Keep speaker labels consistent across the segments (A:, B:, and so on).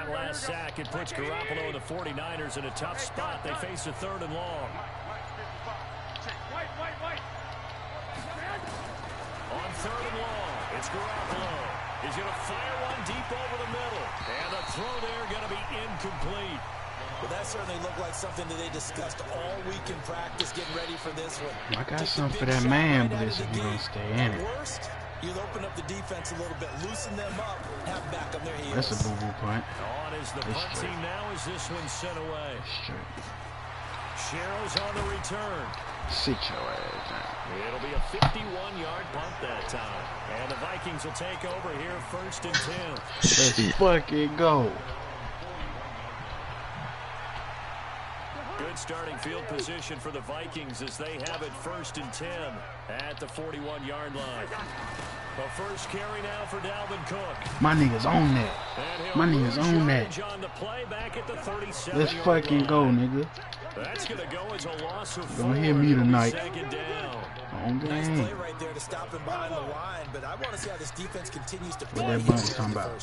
A: that last sack, it puts Garoppolo and the 49ers in a tough spot. They face a 3rd and long. On 3rd and long, it's Garoppolo. He's going to fire one deep over the middle. And the throw there going to be incomplete.
B: Well, that certainly looked like something that they discussed all week in practice, getting ready for this one.
C: I got something for that man blitz if you're going to stay in it.
B: Worst, you'll open up the defense a little bit, loosen them up, have them back on their heels.
C: That's a boo-boo punt.
A: On is the punt team now as this one's sent away. Sherrill's on the return.
C: Sit your ass down.
A: It'll be a 51-yard punt that time. And the Vikings will take over here 1st and 10.
C: Let's fucking go.
A: Good starting field position for the Vikings as they have it 1st and 10 at the 41-yard line. The first carry now for Dalvin Cook.
C: My niggas on that. My niggas on that.
A: On the play back at the 37
C: Let's fucking go, nigga.
A: That's going to go as a loss of 4.
C: Don't hit me tonight.
B: On nice play right there to stop him behind the line, but I want to see how this defense continues to play in the first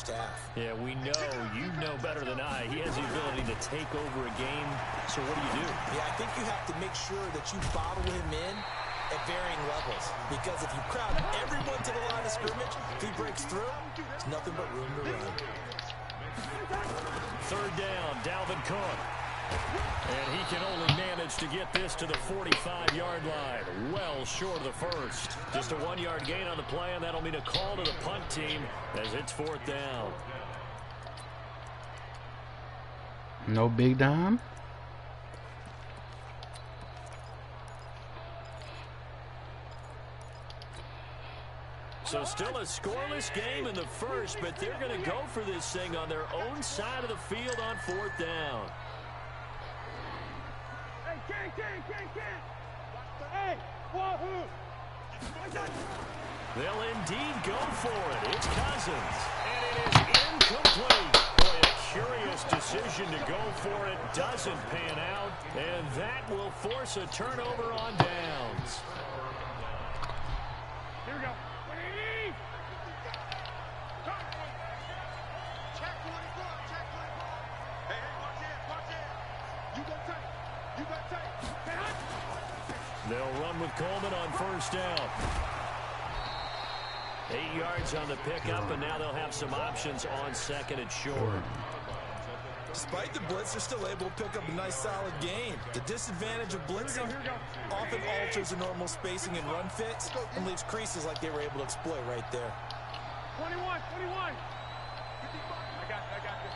B: half.
A: Yeah, we know, you know better than I. He has the ability to take over a game. So what do?
B: Yeah, I think you have to make sure that you bottle him in at varying levels, because if you crowd everyone to the line of scrimmage, if he breaks through, there's nothing but room to run.
A: 3rd down, Dalvin Cook. And he can only manage to get this to the 45-yard line. Well short of the first. Just a 1-yard gain on the play, and that'll mean a call to the punt team as it's 4th down.
C: No big dime?
A: So still a scoreless game in the first, but they're going to go for this thing on their own side of the field on 4th down. They'll indeed go for it. It's Cousins. And it is incomplete. Boy, a curious decision to go for it. Doesn't pan out. And that will force a turnover on downs. Here we go. They'll run with Coleman on 1st down. 8 yards on the pickup, and now they'll have some options on 2nd and short.
B: Despite the blitz, they're still able to pick up a nice, solid gain. The disadvantage of blitzing often alters the normal spacing and run fits and leaves creases like they were able to exploit right there.
D: 21. I got this.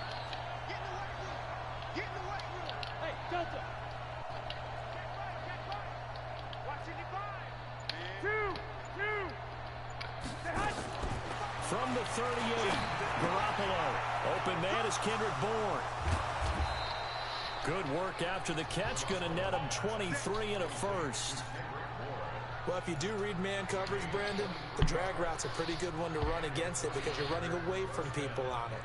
D: Get in the weight room. Hey, Delta.
A: From the 38, Garoppolo. Open man is Kendrick Bourne. Good work after the catch. Going to net him 23 and a first.
B: Well, if you do read man coverage, Brandon, the drag route's a pretty good one to run against it because you're running away from people on it.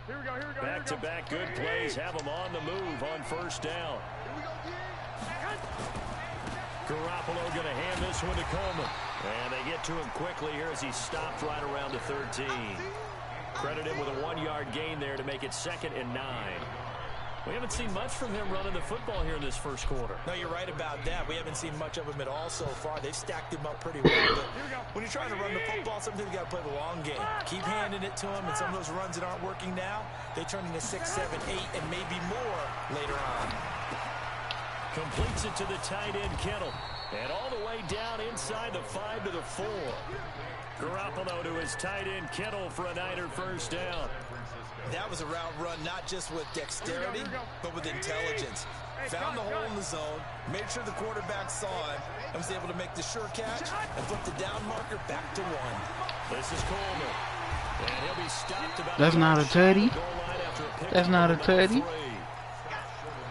D: Here we go.
A: Back-to-back good plays have them on the move on 1st down. Garoppolo going to hand this one to Coleman. And they get to him quickly here as he stopped right around the 13. Credit him with a 1-yard gain there to make it 2nd and 9. We haven't seen much from him running the football here in this first quarter.
B: No, you're right about that. We haven't seen much of him at all so far. They've stacked him up pretty well. But when you're trying to run the football, sometimes you got to play the long game. Keep handing it to him, and some of those runs that aren't working now, they turn into 6, 7, 8, and maybe more later on.
A: Completes it to the tight end, Kittle. And all the way down inside the 5 to the 4. Garoppolo to his tight end, Kittle, for a Niner 1st down.
B: That was a route run not just with dexterity, but with intelligence. Found the hole in the zone, made sure the quarterback saw him, and was able to make the sure catch and flip the down marker back to 1.
A: This is Coleman. And he'll be stopped about.
C: That's not a tutty. That's not a tutty.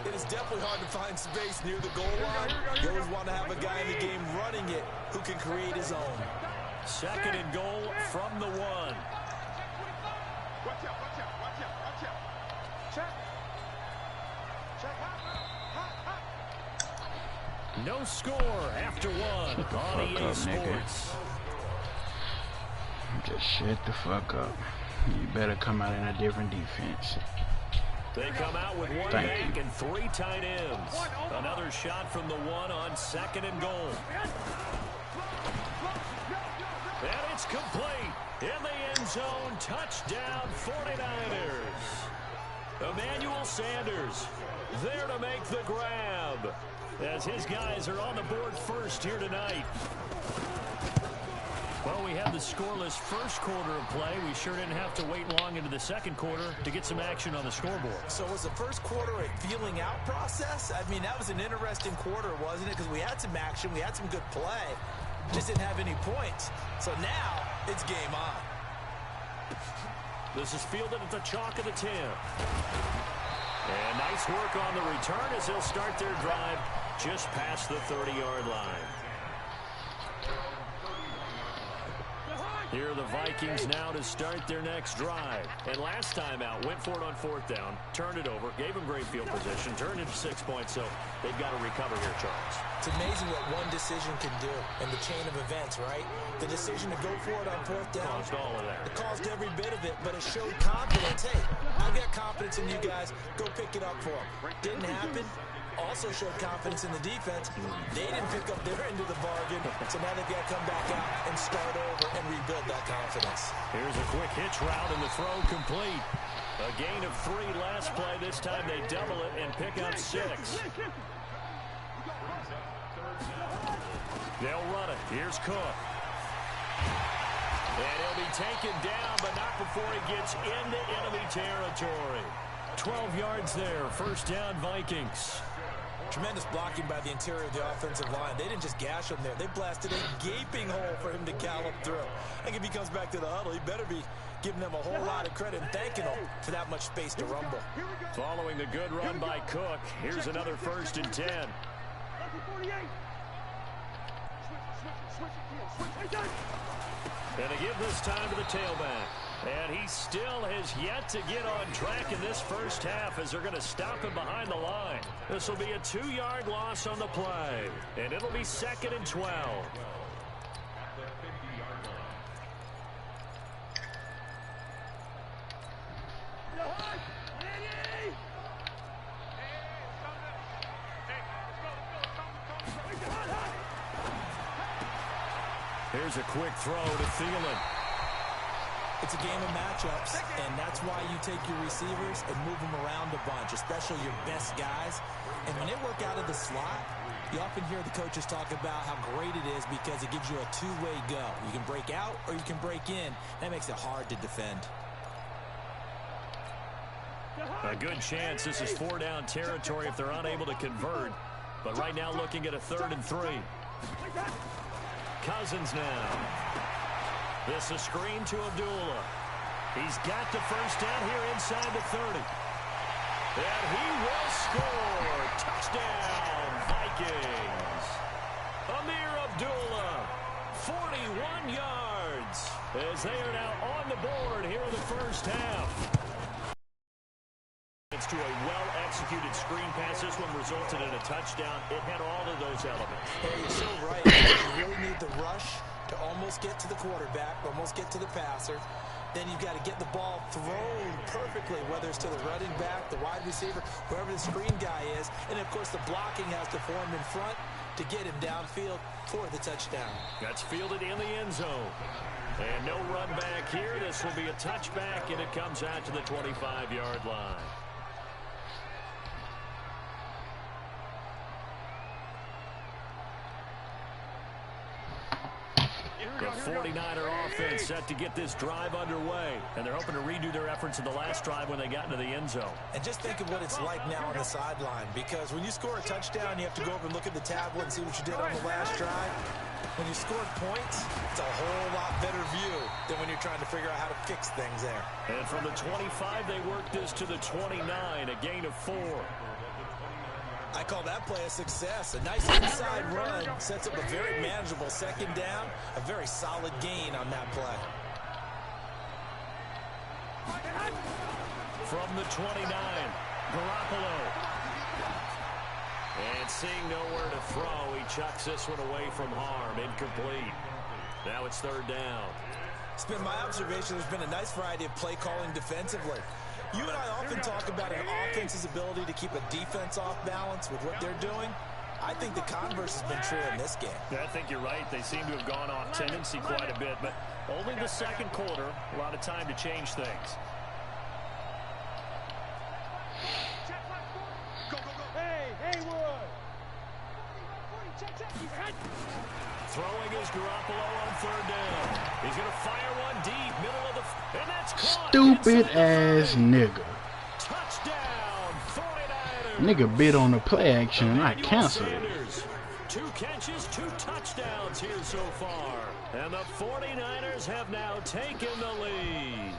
B: It is definitely hard to find space near the goal line. You always want to have a guy in the game running it who can create his own.
A: 2nd and goal from the 1.
D: Watch out. Check.
A: No score after 1 on EA Sports.
C: Just shut the fuck up. You better come out in a different defense.
A: They come out with one back and 3 tight ends. Another shot from the 1 on 2nd and goal. And it's complete. In the end zone, touchdown 49ers. Emmanuel Sanders there to make the grab as his guys are on the board first here tonight. Well, we had the scoreless first quarter of play. We sure didn't have to wait long into the second quarter to get some action on the scoreboard.
B: So was the first quarter a feeling out process? I mean, that was an interesting quarter, wasn't it? Because we had some action, we had some good play, just didn't have any points. So now it's game on.
A: This is fielded at the chalk of the 10. And nice work on the return as they'll start their drive just past the 30-yard line. Here are the Vikings now to start their next drive. And last time out, went for it on 4th down, turned it over, gave them great field position, turned into 6 points, so they've got to recover here, Charles.
B: It's amazing what one decision can do in the chain of events, right? The decision to go for it on 4th down.
A: Caused all of that.
B: It caused every bit of it, but it showed confidence. Hey, I've got confidence in you guys. Go pick it up for them. Didn't happen. Also showed confidence in the defense. They didn't pick up their end of the bargain, so now they've got to come back out and start over and rebuild that confidence.
A: Here's a quick hitch route and the throw complete. A gain of 3 last play. This time they double it and pick up 6. They'll run it. Here's Cook. And he'll be taken down, but not before he gets into enemy territory. 12 yards there. First down, Vikings.
B: Tremendous blocking by the interior of the offensive line. They didn't just gash him there. They blasted a gaping hole for him to gallop through. I think if he comes back to the huddle, he better be giving them a whole lot of credit and thanking them for that much space to rumble.
A: Following the good run by Cook, here's another 1st and 10. And a give this time to the tailback. And he still has yet to get on track in this first half as they're going to stop him behind the line. This will be a 2-yard loss on the play. And it'll be 2nd and 12. Here's a quick throw to Thielen.
B: It's a game of matchups, and that's why you take your receivers and move them around a bunch, especially your best guys. And when they work out of the slot, you often hear the coaches talk about how great it is because it gives you a two-way go. You can break out or you can break in. That makes it hard to defend.
A: A good chance this is 4-down territory if they're unable to convert. But right now looking at a 3rd and 3. Cousins now. This a screen to Abdullah. He's got the first down here inside the 30. And he will score. Touchdown, Vikings. Amir Abdullah, 41 yards, as they are now on the board here in the first half. To a well-executed screen pass. This one resulted in a touchdown. It had all of those elements.
B: Hey, you're so right. You really need the rush to almost get to the quarterback, almost get to the passer. Then you've got to get the ball thrown perfectly, whether it's to the running back, the wide receiver, whoever the screen guy is. And, of course, the blocking has to form in front to get him downfield for the touchdown.
A: That's fielded in the end zone. And no run back here. This will be a touchback, and it comes out to the 25-yard line. The 49er offense set to get this drive underway. And they're hoping to redo their efforts in the last drive when they got into the end zone.
B: And just think of what it's like now on the sideline. Because when you score a touchdown, you have to go up and look at the tablet and see what you did on the last drive. When you scored points, it's a whole lot better view than when you're trying to figure out how to fix things there.
A: And from the 25, they worked this to the 29, a gain of 4.
B: I call that play a success. A nice inside run sets up a very manageable 2nd down, a very solid gain on that play.
A: From the 29, Garoppolo. And seeing nowhere to throw, he chucks this one away from harm. Incomplete. Now it's 3rd down.
B: It's been my observation there's been a nice variety of play calling defensively. You and I often talk about an offense's ability to keep a defense off balance with what they're doing. I think the converse has been true in this game.
A: Yeah, I think you're right. They seem to have gone off tendency quite a bit, but only the second quarter. A lot of time to change things. Throwing is Garoppolo on third down. He's going to fire one deep, middle of the... And that's caught.
C: Stupid ass nigga.
A: Touchdown, 49ers.
C: Nigga bit on the play action and I canceled it.
A: 2 catches, 2 touchdowns here so far. And the 49ers have now taken the lead.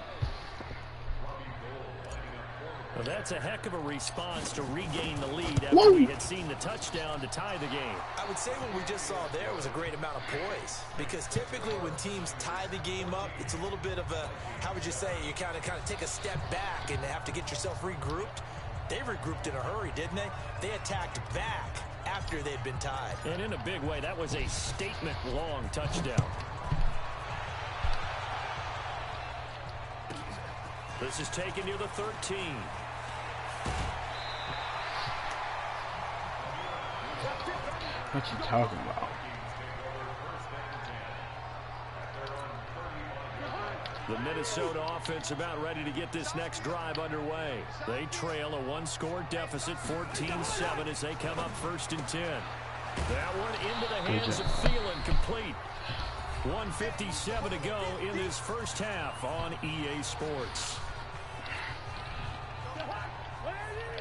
A: Well, that's a heck of a response to regain the lead after we had seen the touchdown to tie the game.
B: I would say what we just saw there was a great amount of poise, because typically when teams tie the game up, it's a little bit of a, how would you say, you kind of take a step back and have to get yourself regrouped. They regrouped in a hurry, didn't they? They attacked back after they'd been tied.
A: And in a big way, that was a statement-long touchdown. This is taken near the 13.
C: What you talking about?
A: The Minnesota offense about ready to get this next drive underway. They trail a 1-score deficit, 14-7, as they come up 1st and 10. That one into the hands of Thielen, complete. 1:57 to go in this first half on EA Sports.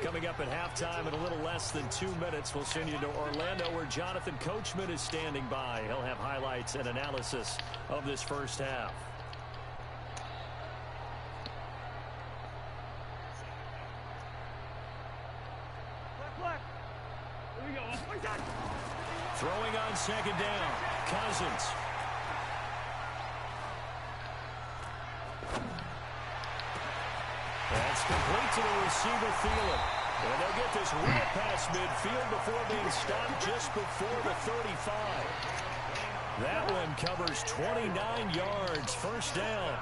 A: Coming up at halftime in a little less than 2 minutes, we'll send you to Orlando, where Jonathan Coachman is standing by. He'll have highlights and analysis of this first half. Throwing on second down, Cousins. That's complete to the receiver, Thielen. And they'll get this right past midfield before being stopped just before the 35. That one covers 29 yards, first down.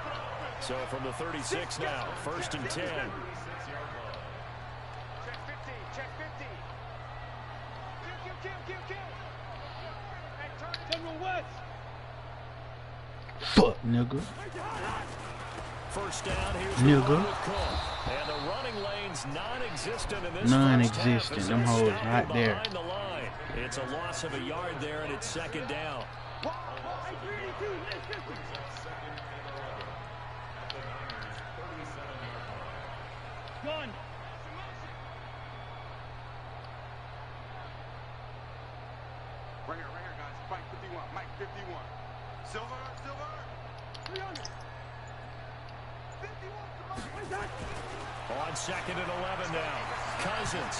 A: So from the 36 now, 1st and 10.
D: Check 50. Kill. General West.
C: Fuck, nigga.
A: First down, here's
C: nigga.
A: And the running lane's non-existent in this
C: non-existent. Them hoes right there.
A: The line. It's a loss of a yard there, and it's second down.
D: Gun. Right here, guys. Mike 51. Silver. 300. 51,
A: On 2nd and 11 now. Cousins.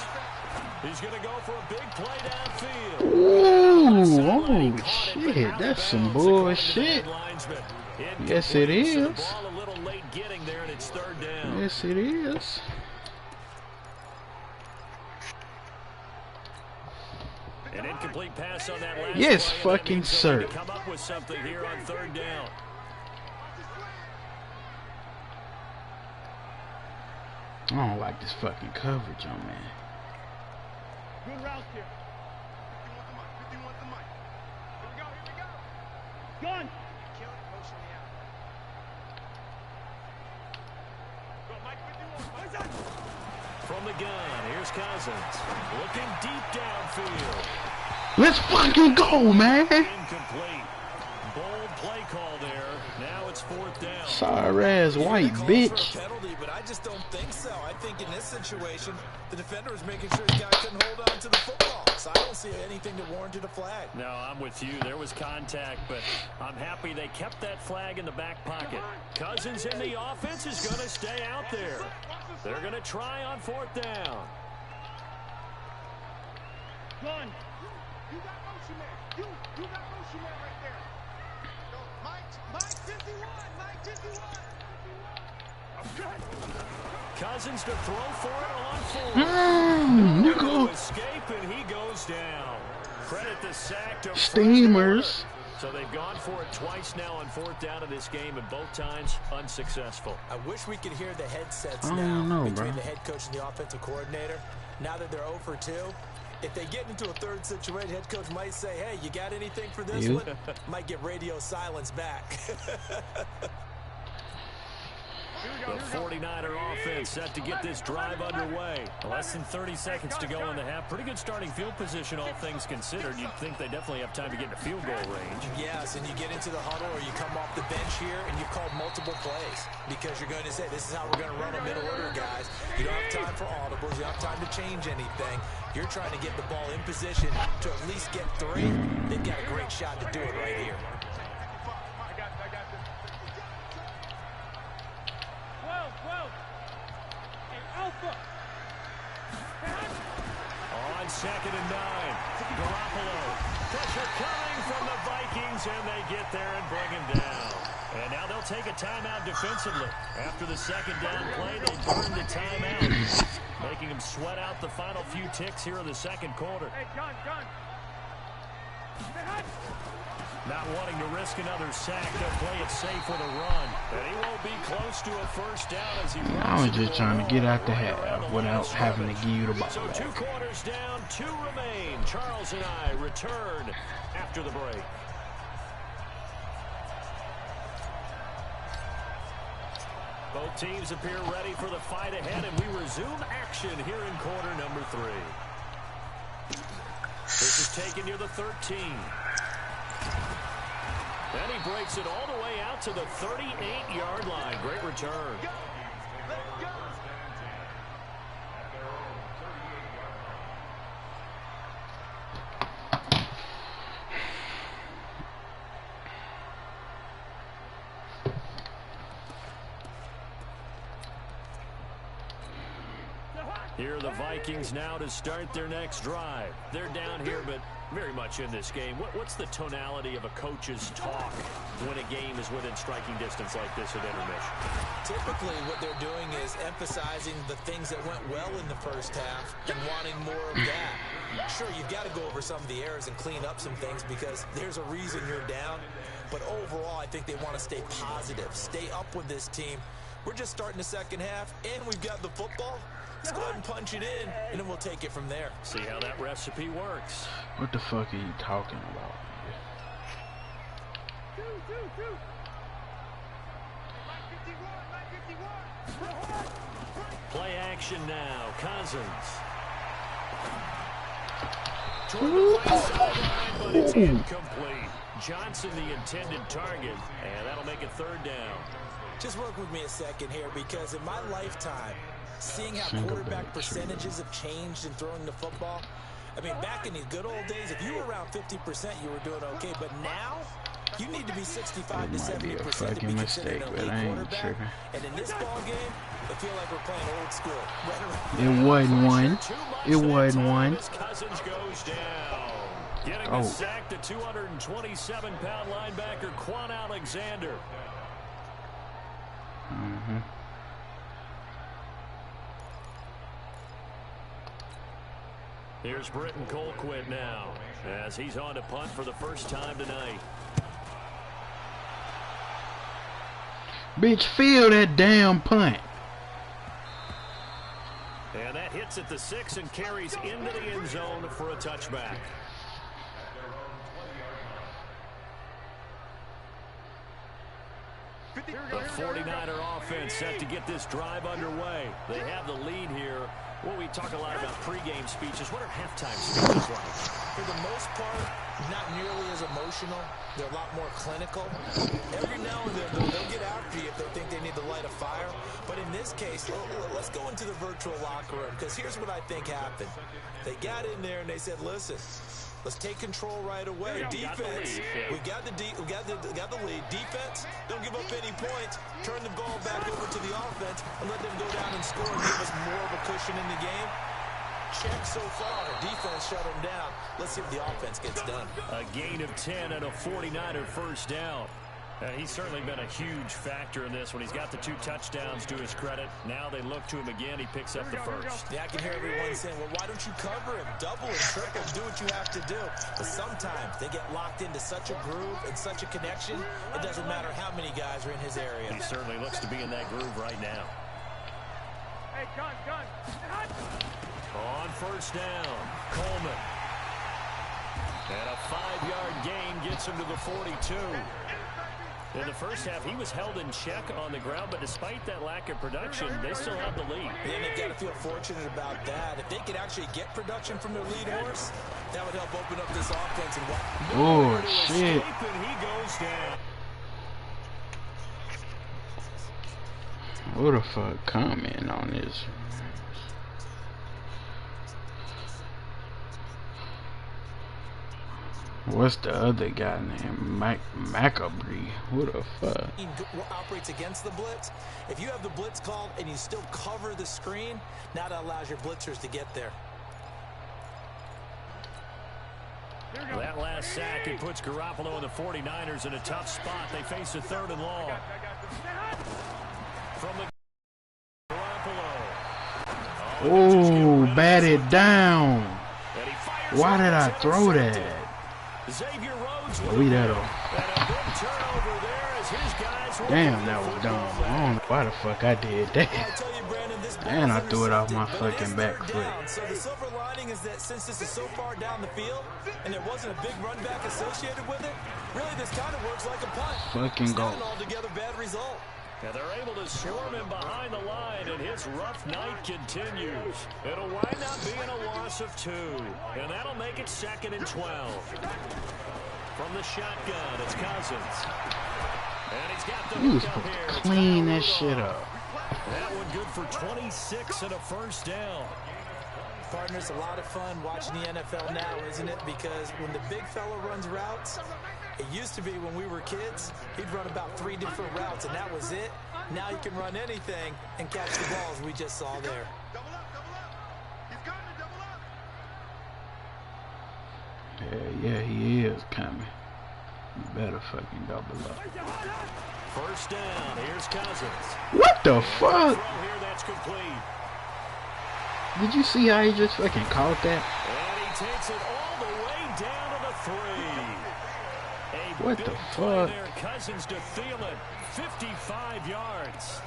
A: He's going to go for a big play downfield.
C: Ooh, oh shit, that's some bullshit. Yes, it is. Yes, it is.
A: An incomplete pass on that last
C: yes,
A: play,
C: fucking sir.
A: Come up with something here on 3rd down.
C: I don't like this fucking coverage on man.
D: Good route here. 51 to Mike. Here we go. Gun. Kill it, motion me out. Go, Mike 51.
A: From the gun, here's Cousins. Looking deep downfield.
C: Let's fucking go, man.
A: Incomplete. Bold play call there. Now it's 4th down.
C: Sorry ass white bitch.
B: Penalty, but I just don't think so. I think in this situation, the defender is making sure the guy couldn't hold on to the football. So I don't see anything that warranted a flag.
A: No, I'm with you. There was contact, but I'm happy they kept that flag in the back pocket. Cousins in the offense is going to stay out there. They're going to try on 4th down.
D: Gun. You got motion man. You got motion man right there. Mike 51.
A: Cousins to throw for it on 4th.
C: Nigga.
A: Escape, and he goes down. Credit the sack to
C: Steamers.
A: So they've gone for it twice now on 4th down in this game, and both times unsuccessful.
B: I wish we could hear the headsets between the head coach and the offensive coordinator. Now that they're 0 for 2, if they get into a third situation, head coach might say, hey, you got anything for this one? Might get radio silence back.
A: The 49er offense set to get this drive underway.
E: Less than 30 seconds to go in the half. Pretty good starting field position, all things considered. You'd think they definitely have time to get into field goal range.
B: Yes, and you get into the huddle or you come off the bench here and you call multiple plays because you're going to say, this is how we're going to run a middle order, guys. You don't have time for audibles. You don't have time to change anything. You're trying to get the ball in position to at least get 3. They've got a great shot to do it right here.
A: On 2nd and 9, Garoppolo. Pressure coming from the Vikings, and they get there and bring him down. And now they'll take a timeout defensively. After the 2nd down play, they burn the timeout, making them sweat out the final few ticks here in the 2nd quarter.
D: Hey, John.
A: Not wanting to risk another sack, they'll play it safe with a run. And he won't be close to a 1st down as he runs.
C: I was just trying to get out the half without having to give you the ball.
A: So 2 quarters down, 2 remain. Charles and I return after the break. Both teams appear ready for the fight ahead, and we resume action here in quarter number 3. This is taken near the 13. Then he breaks it all the way out to the 38-yard line. Great return. Here are the Vikings now to start their next drive. They're down here, but very much in this game. What's the tonality of a coach's talk when a game is within striking distance like this at intermission?
B: Typically, what they're doing is emphasizing the things that went well in the first half and wanting more of that. Sure, you've got to go over some of the errors and clean up some things because there's a reason you're down. But overall, I think they want to stay positive, stay up with this team. We're just starting the 2nd half, and we've got the football. Let's go ahead and punch it in, and then we'll take it from there.
A: See how that recipe works.
C: What the fuck are you talking about?
A: Play action now. Cousins. But it's incomplete. Johnson the intended target, and that'll make it 3rd down.
B: Just work with me a second here because in my lifetime, seeing how quarterback percentages have changed in throwing the football. I mean, back in the good old days, if you were around 50%, you were doing okay. But now, you need to be 65 to 70% to be considered an elite quarterback. And in this ball game, I feel like we're playing old school.
C: It wasn't one. It wasn't one.
A: Cousins goes down. Getting the sack to 227-pound linebacker Quan Alexander. Here's Britton Colquitt now as he's on to punt for the first time tonight.
C: Bitch, feel that damn punt.
A: And that hits at the 6 and carries into the end zone for a touchback. The 49er offense set to get this drive underway. They have the lead here. Well, we talk a lot about pregame speeches. What are halftime speeches like?
B: For the most part, not nearly as emotional. They're a lot more clinical. Every now and then, they'll get after you if they think they need to light a fire. But in this case, let's go into the virtual locker room, because here's what I think happened. They got in there and they said, listen, let's take control right away. Defense, we got the lead. Defense, don't give up any points. Turn the ball back over to the offense and let them go down and score and give us more of a cushion in the game. Check so far. Defense shut them down. Let's see if the offense gets done.
A: A gain of 10 and a 49er first down.
E: And he's certainly been a huge factor in this when he's got the 2 touchdowns to his credit. Now they look to him again. He picks up the first.
B: Yeah, I can hear everyone saying, well, why don't you cover him? Double and triple, do what you have to do. But sometimes they get locked into such a groove and such a connection, it doesn't matter how many guys are in his area.
E: He certainly looks to be in that groove right now.
D: Hey, gun.
E: On first down, Coleman. And a 5-yard gain gets him to the 42. In the first half, he was held in check on the ground, but despite that lack of production, they still have the lead.
B: And they've got to feel fortunate about that. If they could actually get production from their lead horse, that would help open up this offense.
C: Oh, shit.
E: And he goes down.
C: Who the fuck comment on this? What's the other guy named Macabre? Who the fuck?
B: Operates against the blitz. If you have the blitz called and you still cover the screen, now that allows your blitzers to get there.
E: That last sack, it puts Garoppolo and the 49ers in a tough spot. They face a 3rd and long. From the Garoppolo.
C: Oh, batted down. Why did I throw that? Leave that off. Damn, that was dumb. I don't know why the fuck I did that. And I threw it off my fucking back foot.
B: So the silver lining is that since this is so far down the field and there wasn't a big run back associated with it, really this kind of works like a punt.
C: Fucking goal.
B: It's not an altogether bad result.
E: And they're able to swarm him behind the line, and his rough night continues. It'll wind up being a loss of 2, and that'll make it 2nd and 12. From the shotgun, it's Cousins. And he's got the
C: He was
E: hook up
C: supposed
E: here.
C: to clean that shit up.
E: That one good for 26 and a first down.
B: Partner, it's a lot of fun watching the NFL now, isn't it? Because when the big fella runs routes, it used to be when we were kids, he'd run about 3 different routes, and that was it. Now he can run anything and catch the balls we just saw there.
D: Double up. He's got to double up.
C: Yeah, he is coming. You better fucking double up.
E: First down, here's Cousins.
C: What the fuck?
E: Throw here, that's complete.
C: Did you see how he just fucking caught that?
E: And he takes it all the way down to the 3.
C: What the fuck?
E: There, Cousins to Thielen, 55 yards.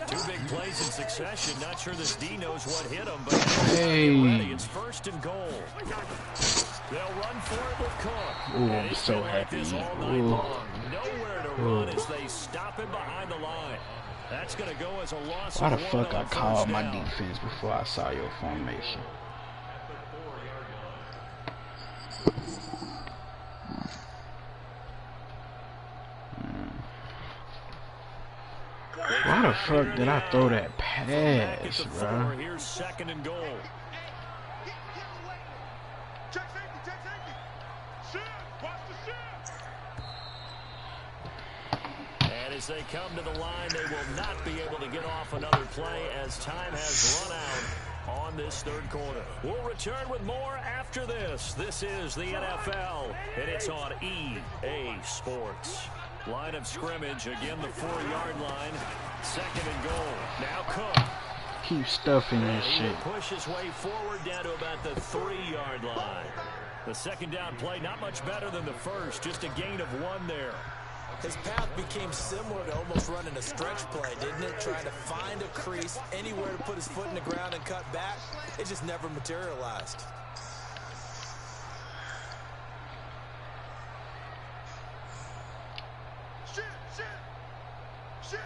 E: Two big plays in succession. Not sure this D knows what hit him, but
C: Hey.
E: it's 1st and goal. They'll run for it with Cook.
C: Oh, I'm so happy.
E: Nowhere to run as they stop him behind the line. That's going to go as a loss.
C: Why the
E: of 1
C: fuck I
E: on
C: called
E: first
C: my
E: down.
C: defense before I saw your formation? Why the fuck did I throw that pass, bro?
E: Here's 2nd and goal.
D: Check safety. Shift. Watch the shift.
E: And as they come to the line, they will not be able to get off another play as time has run out on this 3rd quarter. We'll return with more after this. This is the NFL, and it's on EA Sports. Line of scrimmage, again the 4-yard line. 2nd and goal. Now Cook.
C: Keep stuffing that
E: He
C: shit.
E: will push his way forward down to about the 3-yard line. The 2nd down play, not much better than the first, just a gain of 1 there.
B: His path became similar to almost running a stretch play, didn't it? Trying to find a crease, anywhere to put his foot in the ground and cut back. It just never materialized.
D: Shit.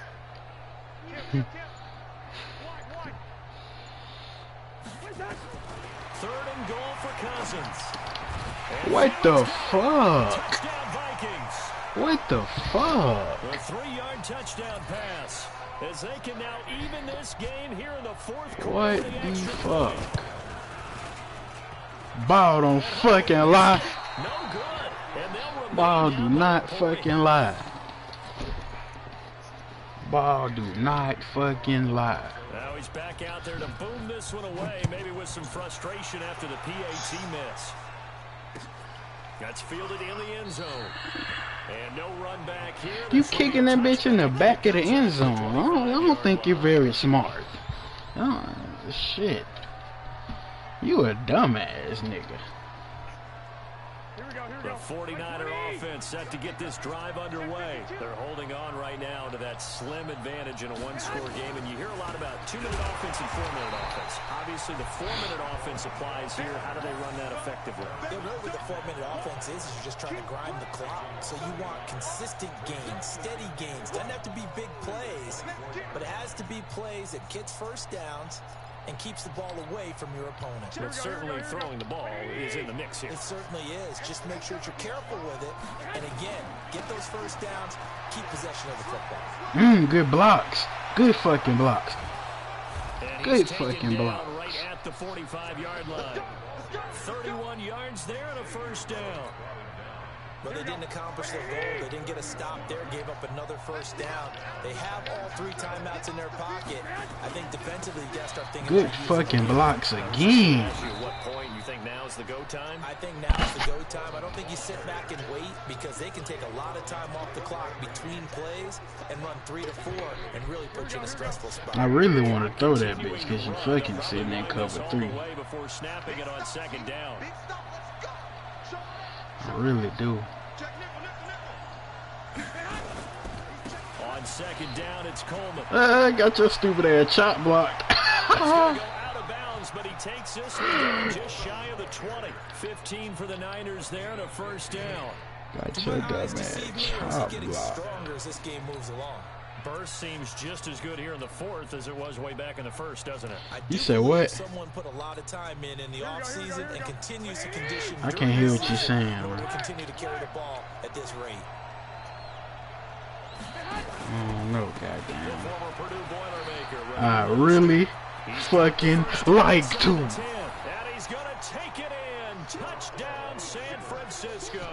D: Wide. Where's that?
E: 3rd and goal for Cousins.
C: What the fuck?
E: Touchdown Vikings.
C: What the fuck?
E: The 3-yard touchdown pass. As they can now even this game here in the 4th quarter.
C: What
E: of the
C: the
E: extra
C: fuck?
E: play.
C: Ball don't fucking lie.
E: No good. And they'll remain
C: Ball do
E: down by
C: not
E: a point.
C: fucking lie. Ball do not fucking lie.
A: Now he's back out there to boom this one away, maybe with some frustration after the PAT miss. That's fielded in the end zone. And no run back here.
C: You kicking that bitch in the back of the end zone. I don't think you're very smart. Oh, shit. You a dumbass nigga.
A: The 49er offense set to get this drive underway. They're holding on right now to that slim advantage in a one-score game. And you hear a lot about 2-minute offense and 4-minute offense. Obviously, the 4-minute offense applies here. How do they run that effectively?
B: Yeah, really what the 4-minute offense is you're just trying to grind the clock. So you want consistent gains, steady gains. Doesn't have to be big plays, but it has to be plays that gets first downs and keeps the ball away from your opponent.
A: But certainly throwing the ball is in the mix here.
B: It certainly is. Just make sure that you're careful with it. And again, get those first downs, keep possession of the football.
C: Good blocks. Good fucking blocks. Good fucking blocks.
A: Right at the 45-yard line. 31 yards there and a first down.
B: But they didn't accomplish their goal. They didn't get a stop there, gave up another first down. They have all 3 timeouts in their pocket. I think defensively, you got to start thinking.
C: Good fucking blocks again.
A: At what point you think now is the go time?
B: I think now is the go time. I don't think you sit back and wait because they can take a lot of time off the clock between plays and run 3 to 4 and really put you in a stressful spot.
C: I really want to throw that bitch because you fucking sitting in cover 3.
A: Before snapping it on second down.
C: I really do.
A: On second down, it's Coleman.
C: Got your stupid ass chop blocked.
A: It's going to go out of bounds, but he takes this one just shy of the 20. 15 for the Niners there and a first down.
C: Got your dumb ass chop
B: getting
C: blocked.
B: stronger as this game moves along.
A: Burst seems just as good here in the fourth as it was way back in the first, doesn't it?
C: You said what?
B: Someone put a lot of time in the offseason and continues to condition.
C: I can't hear what you're saying,
B: Will
C: man.
B: continue to carry the ball at this rate.
C: Oh no, goddamn.
A: Former Purdue Boilermaker.
C: I really fucking like to.
A: And he's going to take it in. Touchdown, San Francisco.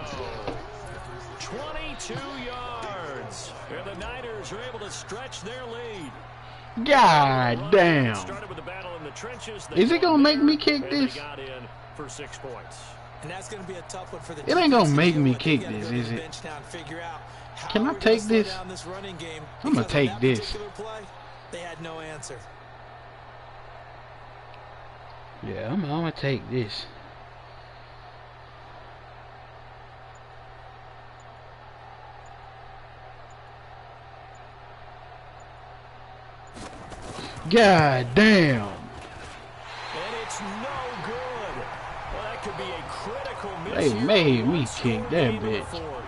A: 22 yards. And the Niners are able to stretch their lead.
C: God damn.
A: Started with the battle in the trenches.
C: Is it gonna make me kick this?
A: They got in for 6 points.
B: And that's going to be a tough one for the
C: It ain't gonna
B: defense to
C: make
B: deal
C: me
B: with.
C: kick
B: They gotta
C: this,
B: go to
C: is
B: the
C: it?
B: bench now and figure out how
C: Can I
B: we're
C: take
B: gonna slow
C: this?
B: down this running game.
C: I'm gonna
B: Because
C: take
B: on that
C: this.
B: particular play, they had no answer.
C: Yeah, I'm gonna take this. God damn.
A: And it's no good. Well, that could be a critical miss.
C: They
A: here.
C: made me
A: One-score
C: kick that
A: game in the
C: bitch.
A: fourth.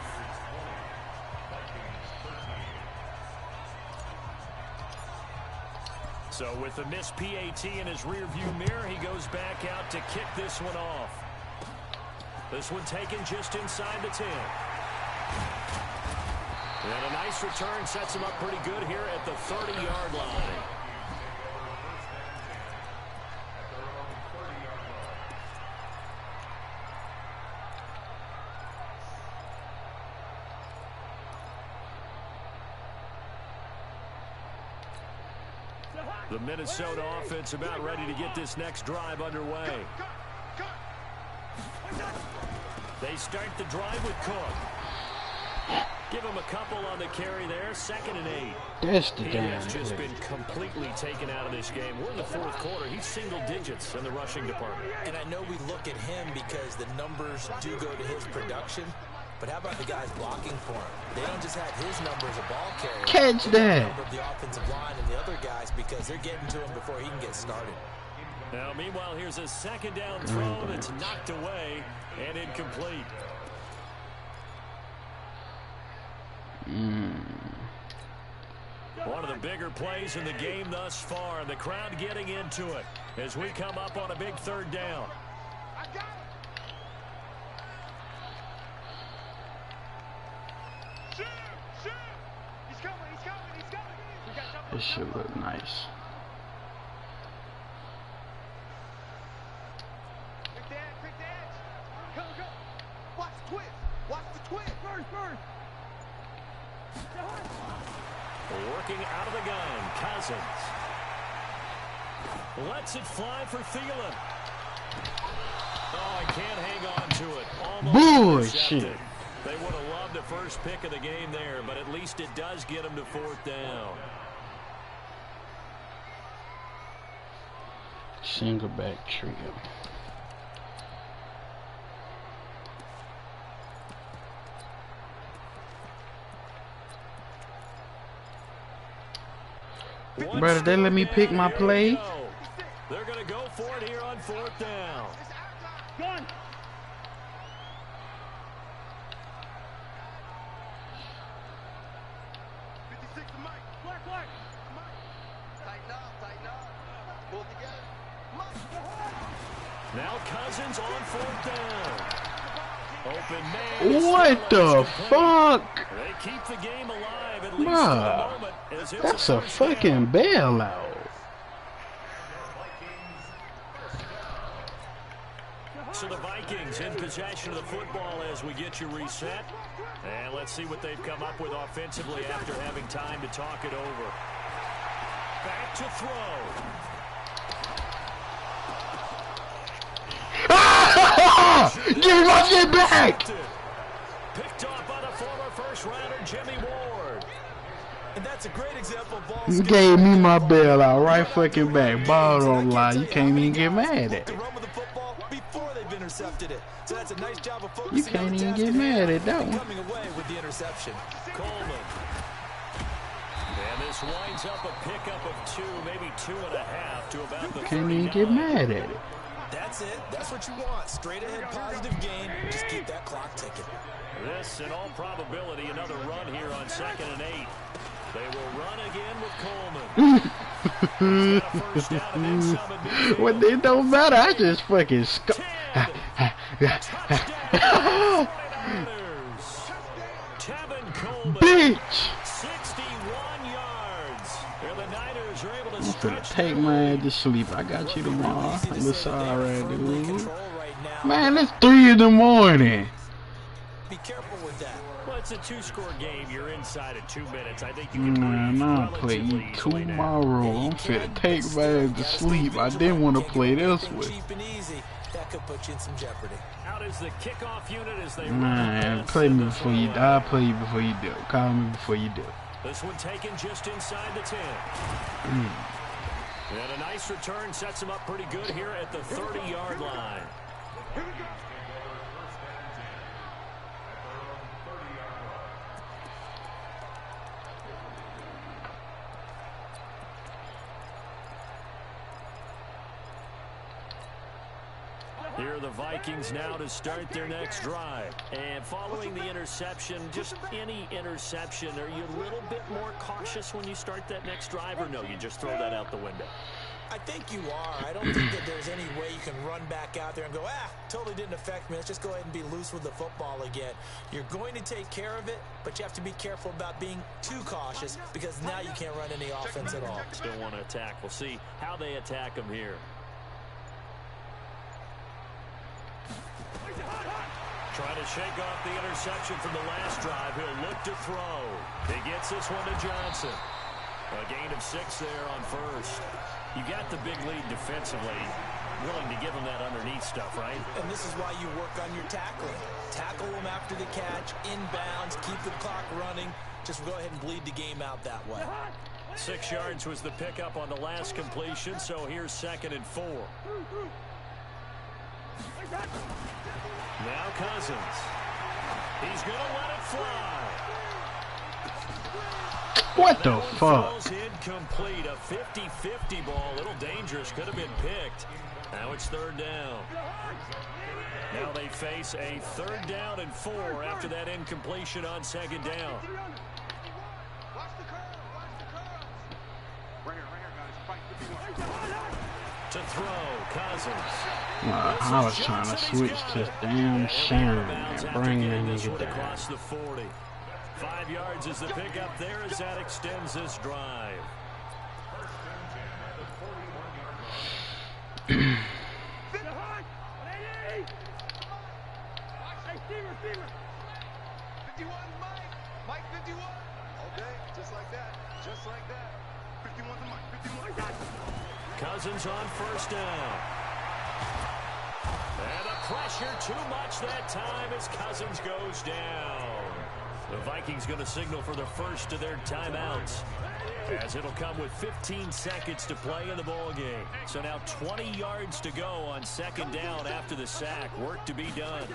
A: So with the missed PAT in his rearview mirror, he goes back out to kick this one off. This one taken just inside the 10. And a nice return sets him up pretty good here at the 30-yard line. The Minnesota offense about ready to get this next drive underway. They start the drive with Cook. Give him a couple on the carry there. 2nd and 8.
C: That's the
A: He
C: damn
A: has just
C: play.
A: been completely taken out of this game. We're in the fourth quarter. He's single digits in the rushing department.
B: And I know we look at him because the numbers do go to his production. But how about the guys blocking for him? They don't just have his number as a ball carrier.
C: Catch
B: They
C: that.
B: have the number of the offensive line and the other guys because they're getting to him before he can get started.
A: Now, meanwhile, here's a second down throw that's knocked away and incomplete. One of the bigger plays in the game thus far, and the crowd getting into it as we come up on a big 3rd down.
C: This should look nice.
D: Quick dance. Go, go. Watch the twist. Watch the twist. First.
A: Working out of the gun, Cousins. Lets it fly for Thielen. Oh, I can't hang on to it. Almost
C: Bullshit.
A: intercepted. They would have loved the first pick of the game there, but at least it does get them to 4th down.
C: Single back trio. Brother, they let me pick my play.
A: They're going to go for it here on 4th down.
D: Gun.
A: Now Cousins on 4th down. Open man.
C: What the fuck?
A: They keep the game alive at least for
C: Bruh,
A: the moment. As it's
C: that's a
A: first
C: fucking
A: down.
C: bailout.
A: So the Vikings in possession of the football as we get you reset. And let's see what they've come up with offensively after having time to talk it over. Back to throw.
C: Give me my shit back!
A: Picked off by the former first-rounder Jimmy Ward.
B: And that's a great example of ball
C: You
B: skills.
C: gave me my bailout right fucking back. Ball don't lie. You can't even get mad at
B: To
C: it.
B: run with the football before they've intercepted it. So that's a nice job of
C: You
B: focusing on
C: can't
B: the
C: even
B: task
C: get
B: at
C: mad
B: hand
C: at that
B: and
C: one.
B: coming away with the interception.
A: Coleman. And this winds up a pickup of 2, maybe 2.5 to about the
C: Can't even
A: 39.
C: get mad at it.
B: That's it. That's what you want. Straight ahead positive gain. Just keep that clock ticking.
A: This, in all probability, another run here on 2nd and 8. They will run again with Coleman. He's got a first down and then some at midfield.
C: What it don't matter. I just fucking
A: 10. Touchdown. 49ers. Tevin Coleman.
C: bitch.
A: 61 yards. And the Niners are able to
C: I'm finna
A: stretch
C: take
A: the
C: my
A: lead.
C: ass to sleep. I got you tomorrow.
B: Easy to
C: Little
B: say that they
C: sorry,
B: are firmly in
C: dude.
B: control right now.
C: Man, it's 3 in the morning.
B: Be careful with that.
A: Well, it's a 2-score game. You're inside of 2 minutes. I think you can
C: Man,
A: breathe
C: I'll play
A: relatively
C: you
A: easily now.
C: tomorrow. I'm finna take my ass to sleep. I didn't want to play this way.
B: Cheap and easy. That could put you in some jeopardy.
A: Out is the kickoff unit as they
C: Man,
A: run.
C: play me before you. I'll play you before you do. Call me before you do.
A: This one taken just inside the 10. And a nice return sets him up pretty good here at the 30-yard line. Here are the Vikings now to start their next drive. And following the interception, just any interception, are you a little bit more cautious when you start that next drive, or no, you just throw that out the window?
B: I think you are. I don't think that there's any way you can run back out there and go, totally didn't affect me. Let's just go ahead and be loose with the football again. You're going to take care of it, but you have to be careful about being too cautious because now you can't run any offense at all.
A: Still want to attack. We'll see how they attack them here. Trying to shake off the interception from the last drive. He'll look to throw. He gets this one to Johnson. A gain of 6 there on first. You got the big lead defensively. Willing to give him that underneath stuff, right?
B: And this is why you work on your tackling. Tackle them after the catch, inbounds, keep the clock running. Just go ahead and bleed the game out that way.
A: 6 yards was the pickup on the last completion, so here's 2nd and 4. Now Cousins. He's going to let it fly.
C: What the
A: That one
C: fuck?
A: falls incomplete. A 50-50 ball. A little dangerous. Could have been picked. Now it's 3rd down. Now they face a 3rd down and 4 after that incompletion on 2nd down. To throw, Cousins.
C: I was trying to switch to damn Sharon and bring that nigga down.
A: Across the 40. 5 yards is the pickup there as that extends this drive.
D: Mike 51. Okay, just like that. Just like that.
A: Cousins on first down. And the pressure too much that time as Cousins goes down. The Vikings going to signal for the first of their timeouts, as it'll come with 15 seconds to play in the ball game. So now 20 yards to go on second down after the sack. Work to be done.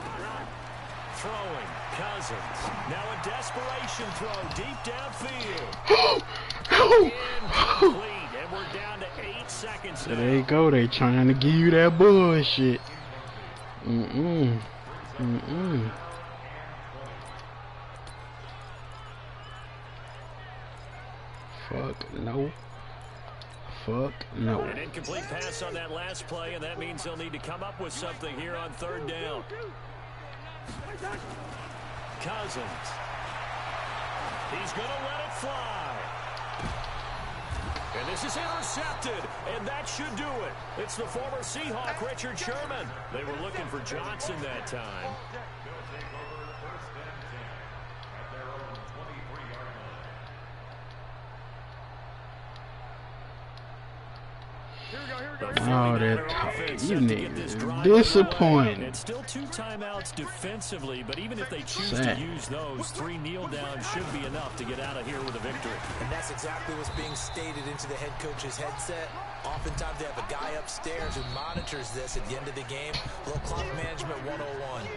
A: Throwing, Cousins. Now a desperation throw deep downfield. Incomplete, and we're down to 8 seconds now.
C: There you go. They trying to give you that bullshit. Fuck no. Fuck no.
A: An incomplete pass on that last play, and that means they'll need to come up with something here on third down. Cousins. He's going to let it fly. And this is intercepted, and that should do it. It's the former Seahawk, Richard Sherman. They were looking for Johnson that time.
C: Oh, that you niggas disappointing.
A: It's still 2 timeouts defensively, but even if they choose to use those, 3 kneel downs should be enough to get out of here with a victory.
B: And that's exactly what's being stated into the head coach's headset. Oftentimes they have a guy upstairs who monitors this at the end of the game. A little clock management 101.